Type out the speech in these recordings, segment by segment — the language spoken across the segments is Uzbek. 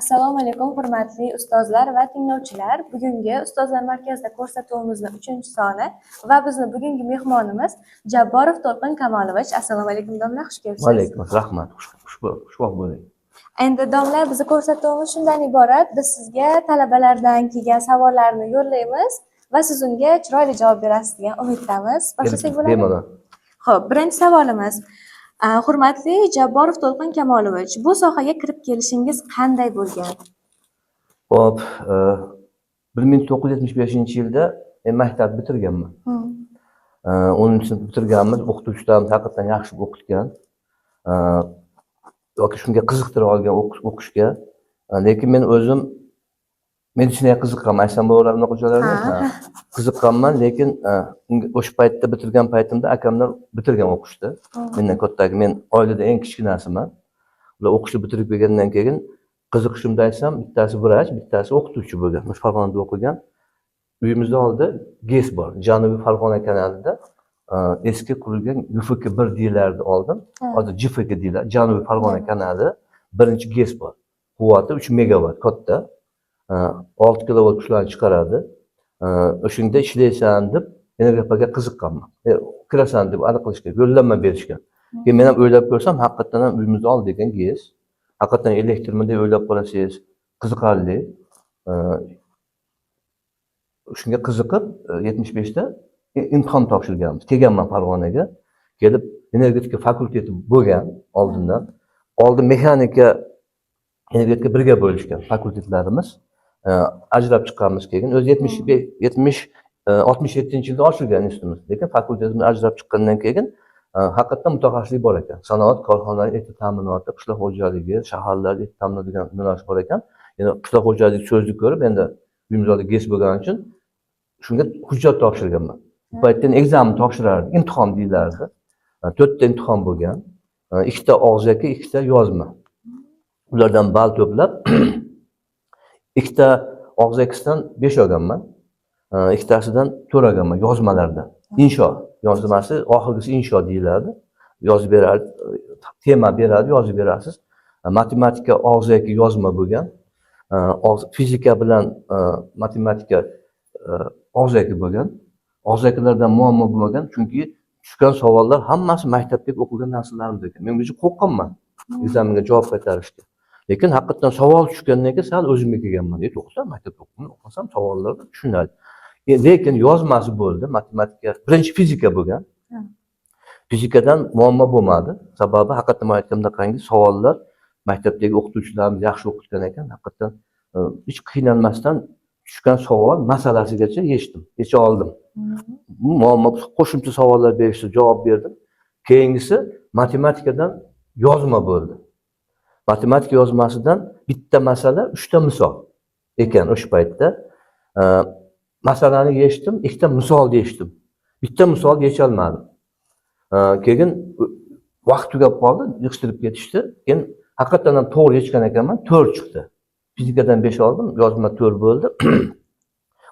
Assalomu alaykum hurmatli ustozlar va tinglovchilar. Bugungi Ustozlar markazida ko'rsatuvimizning 3-soni va bizni bugungi mehmonimiz Jabborov To'lqin Kamolovich. Assalomu alaykum domla, xush kelibsiz. Va alaykum rahmat. Xushvaqt bo'ling. Endi domla, bizni ko'rsatuvimiz shundan iborat. Biz sizga talabalardan kelgan savollarni yo'llaymiz va siz unga chiroyli javob berasiz degan umiddamiz. Boshlasak bo'ladimi? Bemalol. Xo'p, birinchi savolimiz. Hurmatli Jabborov To'lqin Kamolovich, bu sohaga kirib kelishingiz qanday bo'lgan? Hop, 1975-yilda men maktab bitirganman. 10-sinf bitirganmiz, o'qituvchilarimiz haqiqatan yaxshi o'qitgan. Yoki shunga qiziqtira olgan o'qishga. Lekin men o'zim meditsinaga qiziqqanman. Aytsam bo'laveradi bunaqa joylarga. Qiziqqanman, lekin o'sha paytda bitirgan paytimda akamlar bitirgan o'qishdi. Mendan kattagi, men oilada eng kichkinasiman. Ular o'qishni bitirib kelgandan keyin qiziqishimni aytsam, bittasi vrach, bittasi o'qituvchi bo'lgan. O'sha Farg'onada o'qigan. Uyimizda oldida GES bor. Janubiy Farg'ona kanalida eski qurilgan UFK1 deyilardi oldin. Hozir JFK deyiladi. Janubiy Farg'ona kanali birinchi GES bor. Quvvati 3 megavat katta. 6 kilovat kuchlarni chiqaradi. O'shanda ishlaysan deb energiyaga qiziqqanman. Kirasan deb aniqlashga yo'llanma berishgan. Keyin men ham o'ylab ko'rsam, haqiqatan ham uyimizda old degan GES. Haqiqatan elektrmi deb o'ylab qolasangiz, qiziqarli. Shunga qiziqib 75da imtihon topshirganmiz. Kelganman Farg'onaga. Kelib energetika fakulteti bo'lgan oldindan. Oldin mexanika, energetika birga bo'lishgan fakultetlarimiz. Ajrab chiqqanmiz keyin. O'zi 67-yilda ochilgan institutimiz. Lekin fakultetimiz ajrab chiqqandan keyin haqiqatan mutaxassislik bor ekan. Sanoat korxonalari, elektr ta'minoti, qishloq xo'jaligi, shaharlarda elektr ta'minot degan yo'nalish bor ekan. Yana qishloq xo'jaligi so'zni ko'rib, endi uyimizda GES bo'lgani uchun shunga hujjat topshirganman. Bu paytda ekzamen topshirardik, imtihon deyilardi. 4 ta imtihon bo'lgan. 2 ta og'zaki, 2 ta yozma. Ulardan ball to'plab 2 ta og'zakisidan 5 olganman. 2 tasidan 4 olganman yozmalardan. Insho yozmasi, oxirgisi insho deyiladi. Yozib beradi, tema beradi, yozib berasiz. Matematika og'zaki yozma bo'lgan. Fizika bilan matematika og'zaki bo'lgan. Og'zakilardan muammo bo'lmagan, chunki tushgan savollar hammasi maktabdagi o'qigan narsalarimiz ekan. Men o'zim qo'rqqanman ekzamenga javob qaytarishga. Lekin haqiqatan savol tushgandan keyin sal o'zimga kelganman. To'xtab maktabda o'qisam savollarni tushunadi. Lekin yozmasi bo'ldi, matematika, birinchi fizika bo'lgan. Fizikadan muammo bo'lmadi. Sababi haqiqatan aytganimda qanday savollar maktabdagi o'qituvchilarimiz yaxshi o'qitgan ekan. Haqiqatan hech qiynalmasdan tushgan savol masalasigacha yecha oldim. Muammo qo'shimcha savollar berishdi, javob berdim. Keyingisi matematikadan yozma bo'ldi. Matematika yozmasidan bitta masala, 3 ta misol ekan o'sha paytda. Masalani yechdim, 2 ta misol yechdim. Bitta misol yecha olmadim. Keyin vaqt tugab qoldi, yig'ishtirib ketishdi. Keyin haqiqatan ham to'g'ri yechgan ekanman, 4 chiqdi. Fizikadan 5 oldim, yozma 4 bo'ldi.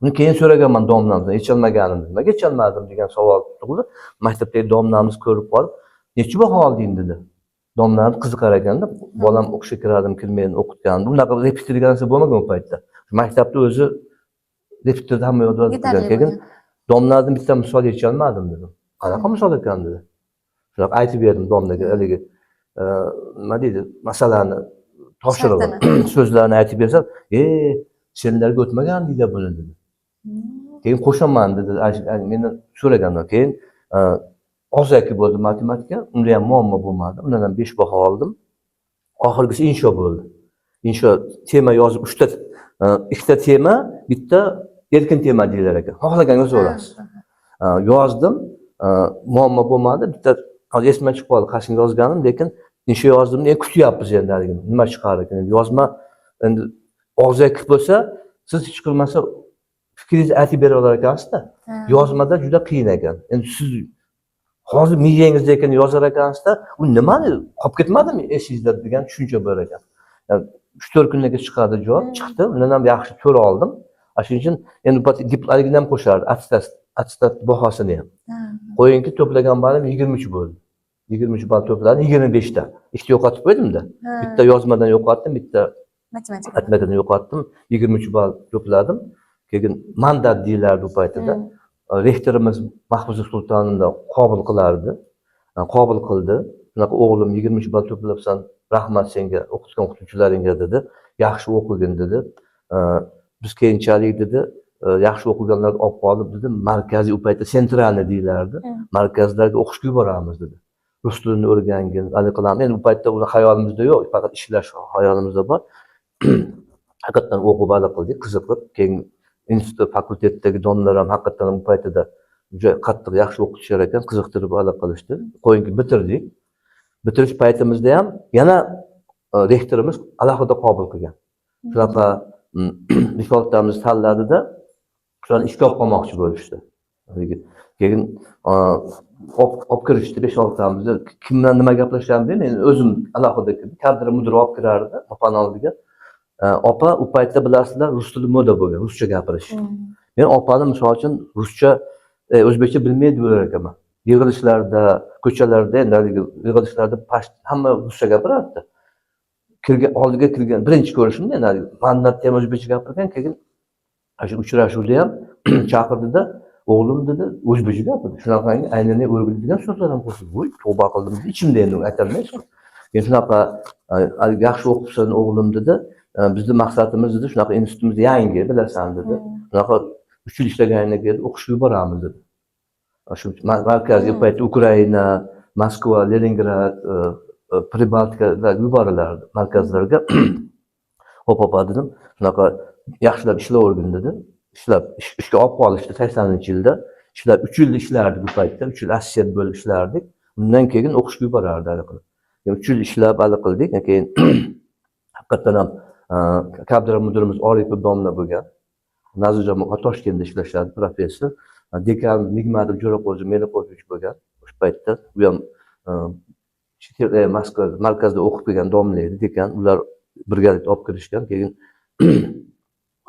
Uni keyin so'raganman domlamdan, yecholmaganimni. Nimaga yecholmadim degan savol tug'ildi. Maktabdagi domlamiz ko'rib qolib, "Necha baho olding?" dedi. Domlam qiziqar ekanda, bolam o'qishga kiradim, kirmaydi, o'qitgandim. Bunaqa repetir degan narsa bo'lmagan u paytda. Maktabda o'zi repetirda hamma yodlab keyin domlardan bitta misol yecholmadim dedim. Qanaqa misol ekan dedi. Shunaqa aytib berdim domlaga, haligi nima deydi, masalani topshirib so'zlarni aytib bersam, senlarga o'tmagan deydi buni dedi. Keyin qo'shaman dedi, mendan so'ragandan keyin og'zaki bo'ldi matematika, unda ham muammo bo'lmadi. Undan ham 5 baho oldim. Oxirgisi insho bo'ldi. Insho tema yozib 3 ta, 2 ta tema, bitta erkin tema deyilar ekan. Xohlagan yozaverasiz. Yozdim, muammo bo'lmadi. Bitta hozir esimdan chiqib qoldi, qashing yozganim, lekin insho yozdim, kutyapmiz endi haligini. Nima chiqar ekan? Yozma endi og'zaki bo'lsa, siz hech qilmasa fikringizni aytib bera olar ekansiz-da. Yozmada juda qiyin ekan. Endi siz hozir miyangizda ekan yozar ekansizda, u nimani qolib ketmadimi esingizda degan tushuncha bor ekan. 3-4 kundan keyin chiqadi javob, chiqdi. Undan ham yaxshi 4 oldim. Shuning uchun endi diplomni ham qo'shardi, attestat bahosini ham. Qo'yingki to'plagan ballim 23 bo'ldi. 23 ball to'pladim, 25 ta. Ikkita yo'qotib qo'ydim-da. Bitta yozmadan yo'qotdim, bitta Matematika. Matematikani yo'qotdim. 23 ball to'pladim. Keyin mandat deyiladi u paytida. Rektorimiz Mahfuza Sultonovna qabul qilardi. Qabul qildi. Shunaqa o'g'lim 23 ball to'plabsan, rahmat senga, o'qitgan o'qituvchilaringga dedi. Yaxshi o'qigin dedi. Biz keyinchalik dedi, yaxshi o'qiganlarni olib qolib dedi, markaziy u paytda sentralni deyilardi. Markazlarga o'qishga yuboramiz dedi. Rus tilini o'rgangin, hali qilamiz. Endi u paytda uni hayolimizda yo'q, faqat ishlash hayolimizda bor. Haqiqatan o'qib hali qildik, qiziqib. Keyin institut fakultetdagi domlalar ham haqiqatan bu paytida juda qattiq yaxshi o'qitishar ekan, qiziqtirib hali qilishdi. Qo'yinki bitirdik. Bitirish paytimizda ham yana rektorimiz alohida qabul qilgan. Shunaqa defaultlarimiz tanladida shularni ishga olib qolmoqchi bo'lishdi. Keyin olib kirishdi 5-6 tamizni. Kimdan nima gaplashishlarini bilmayman. O'zim alohida kadr mudiri olib kirardi opani oldiga. Opa u paytda bilasizlar rus tili moda bo'lgan, ruscha gapirish. Men opani misol uchun ruscha, o'zbekcha bilmaydi bo'lar ekanman. Yig'ilishlarda, ko'chalarda, endi yig'ilishlarda hamma ruscha gapirardi. Oldiga kirgan birinchi ko'rishimda endi mandatda ham o'zbekcha gapirgan, keyin shu uchrashuvda ham chaqirdida, o'g'lim dedi, o'zbekcha gapirdi. Shunaqangi aylanay o'rgiladigan so'zlar ham qo'shdi. Voy, tavba qildim dedi. Ichimda endi aytolmaysiz. Keyin shunaqa yaxshi o'qibsan o'g'lim dedi. Bizning maqsadimiz dedi, shunaqa institutimiz yangi, bilasan dedi. Shunaqa 3 yil ishlagandan keyin o'qishga yuboramiz dedi. Shu markaziy paytda Ukraina, Moskva, Leningrad, Pribaltikaga yuborilardi markazlarga. Hop dedim. Shunaqa yaxshilab ishlavergin dedi. Ishga olib qolishdi 80-yilda. Ishlab 3 yil ishlardik bu paytda. 3 yil assistent bo'lib ishlardik. Undan keyin o'qishga yuborardi hali qilib. 3 yil ishlab hali qildik. Keyin haqiqatan ham kadr mudirimiz Oripov domla bo'lgan. Nazirjon Toshkentda ishlashadi professor. Dekan Nigmatov Jo'raqo'zi Meliqovich bo'lgan. O'sha paytda u ham Moskva markazida o'qib kelgan domla edi. Dekan ular birgalikda olib kirishgan. Keyin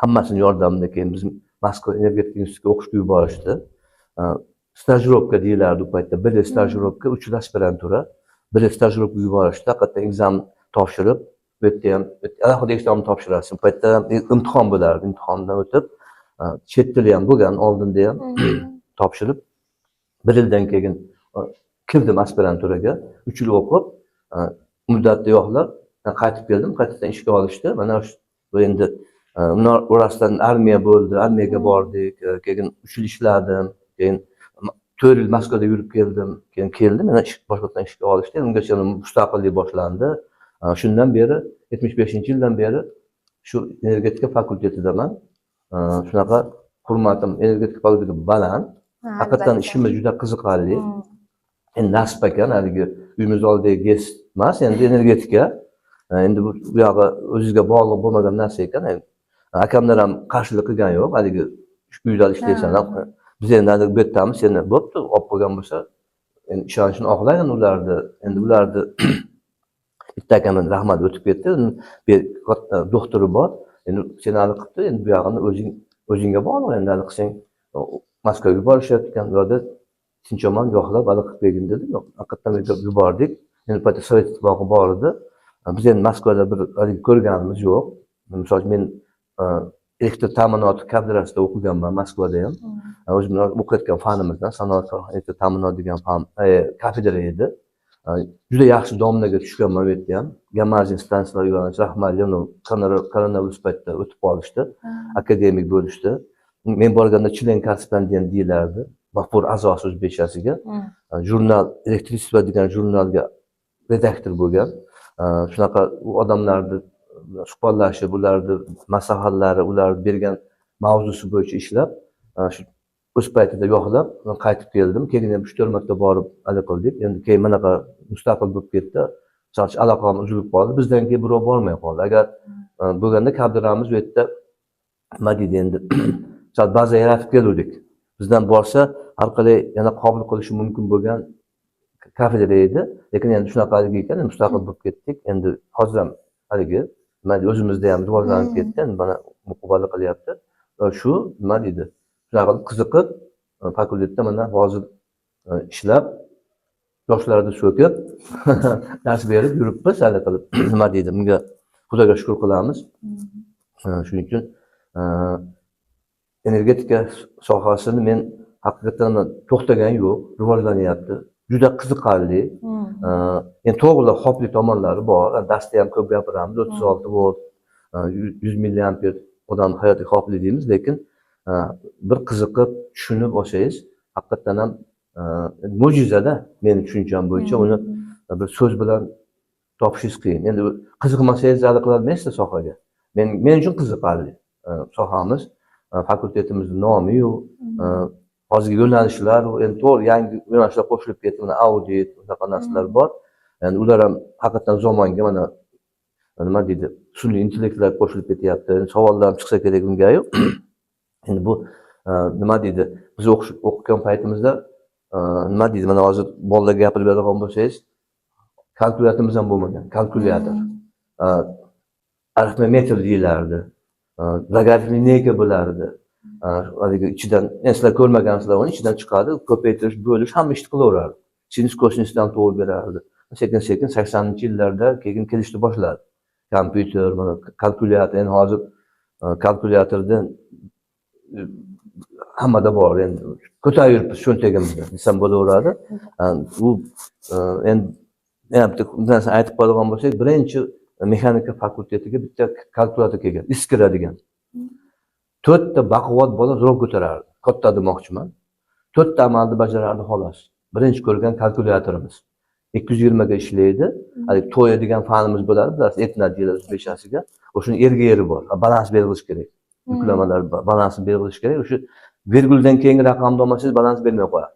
hammasini yordamida keyin biz Moskva energetika institutiga o'qishga yuborishdi. Stajirovka deyilardi u paytda. Bir stajirovka, 3 yil aspirantura. Bir stajirovka yuborishdi. Haqiqatan ekzamen topshirib, bu yerda ham alohida ekzamen topshirasiz. Bu paytda imtihon bo'lardi. Imtihondan o'tib, chet tili ham bo'lgan, oldinda ham topshirib, 1 yildan keyin kirdim aspiranturaga. 3 yil o'qib, muddatda yo'qlab qaytib keldim. Qaytadan ishga olishdi. Mana shu endi orasidan armiya bo'ldi, armiyaga bordik. Keyin 3 yil ishladim. Keyin 4 yil Moskvada yurib keldim. Keyin keldim, mana boshqadan ishga olishdi. Ungacha mustaqillik boshlandi. Shundan beri 75-yildan beri shu energetika fakultetidaman. Shunaqa hurmatim energetika fakultetiga baland. Haqiqatan ishimiz juda qiziqarli. Endi nasib ekan, haligi uyimiz oldidagi GES emas, endi energetika. Endi bu yog'i o'zingizga bog'liq bo'lmagan narsa ekan. Akamlar ham qarshilik qilgan yo'q, haligi uyda ishlaysan. Biz endi bu yerdamiz, seni bo'pti, olib qo'ygan bo'lsa, endi ishonchini oqlagan ularni. Endi ularni bitta akamdan rahmat o'tib ketdi. Bir doktori bor. Endi seni hali qilibdi, endi bu yog'ini o'zingga bog'liq. Endi hali qilsang Moskvaga borishayotgan yo'lda tinchomon yo'qlab hali qilib bergin dedi. Yo'q, haqiqatan yubordik. Endi paytda Sovet ittifoqi bor edi. Biz endi Moskvada bir haligi ko'rganimiz yo'q. Misol uchun men elektr ta'minoti kafedrasida o'qiganman Moskvada ham. O'zim o'qiyotgan fanimizdan sanoat elektr ta'minoti degan fan kafedra edi. Juda yaxshi domlaga tushganman bu yerda ham. Gamazin stansiyalar Ivanovich Rahmatlinov koronavirus paytida o'tib qolishdi. Akademik bo'lishdi. Men borganda chilen korrespondent deyilardi. Mahbur a'zosi o'zbekchasiga. Jurnal Elektrичество degan jurnalga redaktor bo'lgan. Shunaqa u odamlarni suhbatlashib, ularni maslahatlari, ularga bergan mavzusi bo'yicha ishlab, shu o'z paytida yo'qlab, qaytib keldim. Keyin ham 3-4 marta borib hali qildik. Endi keyin manaqa mustaqil bo'lib ketdi. Soch aloqam uzilib qoldi. Bizdan keyin birov bormay qoldi. Agar bo'lganda kadrlarimiz bu yerda nima deydi endi sal baza yaratib keldik. Bizdan borsa har qalay yana qabul qilishi mumkin bo'lgan kafedra edi. Lekin endi shunaqaligi ekan, mustaqil bo'lib ketdik. Endi hozir ham haligi o'zimizda ham rivojlanib ketdi. Mana muqobil qilyapti. Shu nima deydi? Shunaqa qiziqib fakultetda mana hozir ishlab yoshlarni so'kib dars berib yuribmiz hali qilib. Nima deydi? Bunga Xudoga shukur qilamiz. Shuning uchun energetika sohasini men haqiqatan to'xtagani yo'q, rivojlanyapti. Juda qiziqarli. Endi to'g'ri xavfli tomonlari bor. Darsda ham ko'p gapiramiz. 36 volt, 100 milliamper odam hayotiy xavfli deymiz, lekin bir qiziqib tushunib olsangiz, haqiqatan ham mo'jizada meni tushuncham bo'yicha uni bir so'z bilan topishingiz qiyin. Endi qiziqmasangiz zalal qila olmaysiz sohaga. Men uchun qiziqarli sohamiz. Fakultetimizning nomi-yu, hozirgi yo'nalishlar, endi to'g'ri yangi yo'nalishlar qo'shilib ketdi. Mana audit, unaqa narsalar bor. Endi ular ham haqiqatan zamonga mana nima deydi, sun'iy intellektlar qo'shilib ketyapti. Savollar chiqsa kerak unga-yu. Endi bu nima deydi, biz o'qigan paytimizda nima deydi, mana hozir bolalarga gapirib beradigan bo'lsangiz, kalkulyatorimiz ham bo'lmagan, kalkulyator. Arifmetr deyilardi. Logaritmni nega bo'lardi? Haligi ichidan, sizlar ko'rmagansizlar, uni ichidan chiqadi, ko'paytirish, bo'lish hamma ishni qilaverardi. Sinus kosinusdan topib berardi. Sekin-sekin 80-yillarda keyin kelishni boshladi. Kompyuter, mana kalkulyator, endi hozir kalkulyatordan hammada bor endi. Ko'tarib yuribmiz cho'ntagimizda desam bo'laveradi. Bu endi bir narsa aytib qo'yadigan bo'lsak, birinchi mexanika fakultetiga bitta kalkulyator kelgan, iskira degan. 4 ta baquvvat bola zo'r ko'tarardi. Katta demoqchiman. 4 ta amalni bajarardi xolos. Birinchi ko'rgan kalkulyatorimiz. 220 ga ishlaydi. Haligi to'ya degan fanimiz bo'ladi, bilasizlar, etna deyiladi o'zbekchasiga. O'shuni yeri bor. Balans belgilish kerak. Yuklamalar balansini belgilish kerak. O'sha virguldan keyingi raqamni olmasangiz balans bermay qo'yadi.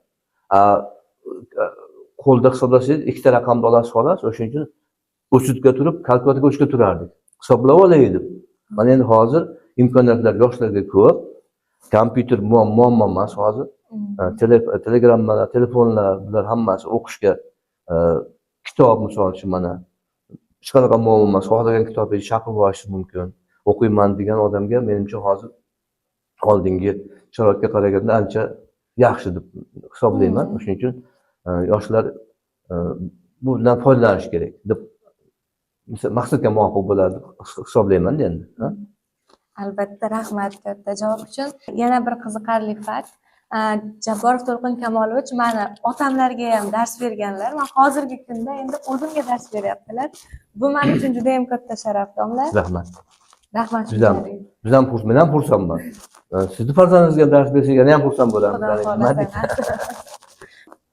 Qo'lda hisoblasangiz ikkita raqamni olasiz xolos. O'shuning uchun o'chirga turib, kalkulyatorga o'chga turardik. Hisoblab olaydik. Mana endi hozir imkoniyatlar yoshlarga ko'p. Kompyuter muammo emas hozir. Telegrammalar, telefonlar, bular hammasi o'qishga kitob misol uchun mana hech qanaqa muammo emas. Xohlagan kitobingizni chaqirib olishingiz mumkin. O'qiyman degan odamga menimcha hozir oldingi sharoitga qaraganda ancha yaxshi deb hisoblayman. Shuning uchun yoshlar bundan foydalanish kerak deb maqsadga muvofiq bo'ladi hisoblayman endi. Albatta, rahmat katta javob uchun. Yana bir qiziqarli fakt. Jabborov To'lqin Kamolovich mani otamlarga ham dars berganlar. Men hozirgi kunda endi o'zimga dars beryaptilar. Bu men uchun juda ham katta sharaf, domla. Rahmat. Rahmat. Biz ham men ham xursandman. Sizni farzandingizga dars bersangiz yana ham xursand bo'laman.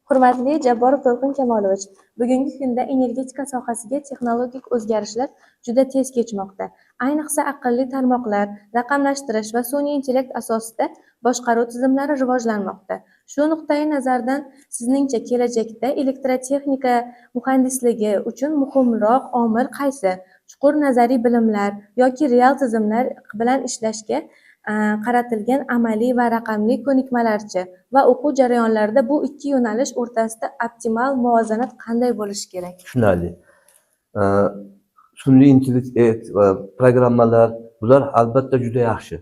Hurmatli Jabborov To'lqin Kamolovich, bugungi kunda energetika sohasiga texnologik o'zgarishlar juda tez kechmoqda. Ayniqsa aqlli tarmoqlar, raqamlashtirish va sun'iy intellekt asosida boshqaruv tizimlari rivojlanmoqda. Shu nuqtai nazardan sizningcha kelajakda elektrotexnika muhandisligi uchun muhimroq omil qaysi? Chuqur nazariy bilimlar yoki real tizimlar bilan ishlashga qaratilgan amaliy va raqamli ko'nikmalarchi va o'quv jarayonlarida bu ikki yo'nalish o'rtasida optimal muvozanat qanday bo'lishi kerak? Tushunarli. Sun'iy intellekt va programmalar bular albatta juda yaxshi.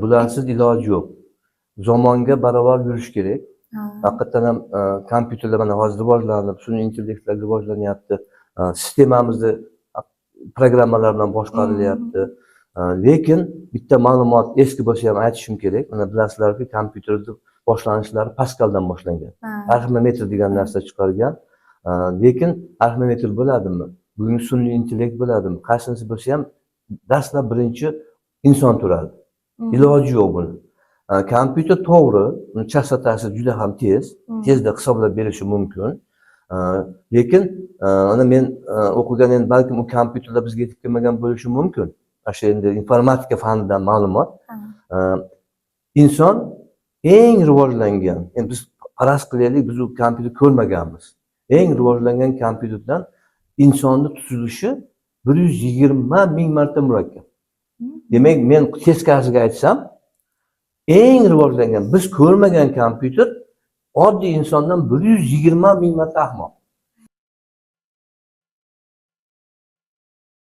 Bularsiz iloji yo'q. Zamonga barobar yurish kerak. Haqiqatan ham kompyuterlar mana hozir rivojlanib, sun'iy intellektlar rivojlanyapti. Sistemamizni programmalar bilan boshqarilyapti. Lekin bitta ma'lumot eski bo'lsa ham aytishim kerak. Mana bilasizlarki, kompyuterni boshlanishlari Pascaldan boshlangan. Arifmetr degan narsa chiqargan. Lekin arifmetr bo'ladimi? Bugun sun'iy intellekt bo'ladimi? Qaysinisi bo'lsa ham dastlab birinchi inson turadi. Iloji yo'q buni. Kompyuter to'g'ri, uni chastotasi juda ham tezda hisoblab berishi mumkin. Lekin ana men o'qigan endi balkim u kompyuterlar bizga yetib kelmagan bo'lishi mumkin. O'sha endi informatika fanidan ma'lumot. Inson eng rivojlangan, endi biz faraz qilaylik, biz u kompyuter ko'rmaganmiz. Eng rivojlangan kompyuterdan insonni tuzilishi 120 ming marta murakkab. Demak, men teskarisiga aytsam, eng rivojlangan, biz ko'rmagan kompyuter oddiy insondan 120 ming marta ahmoq.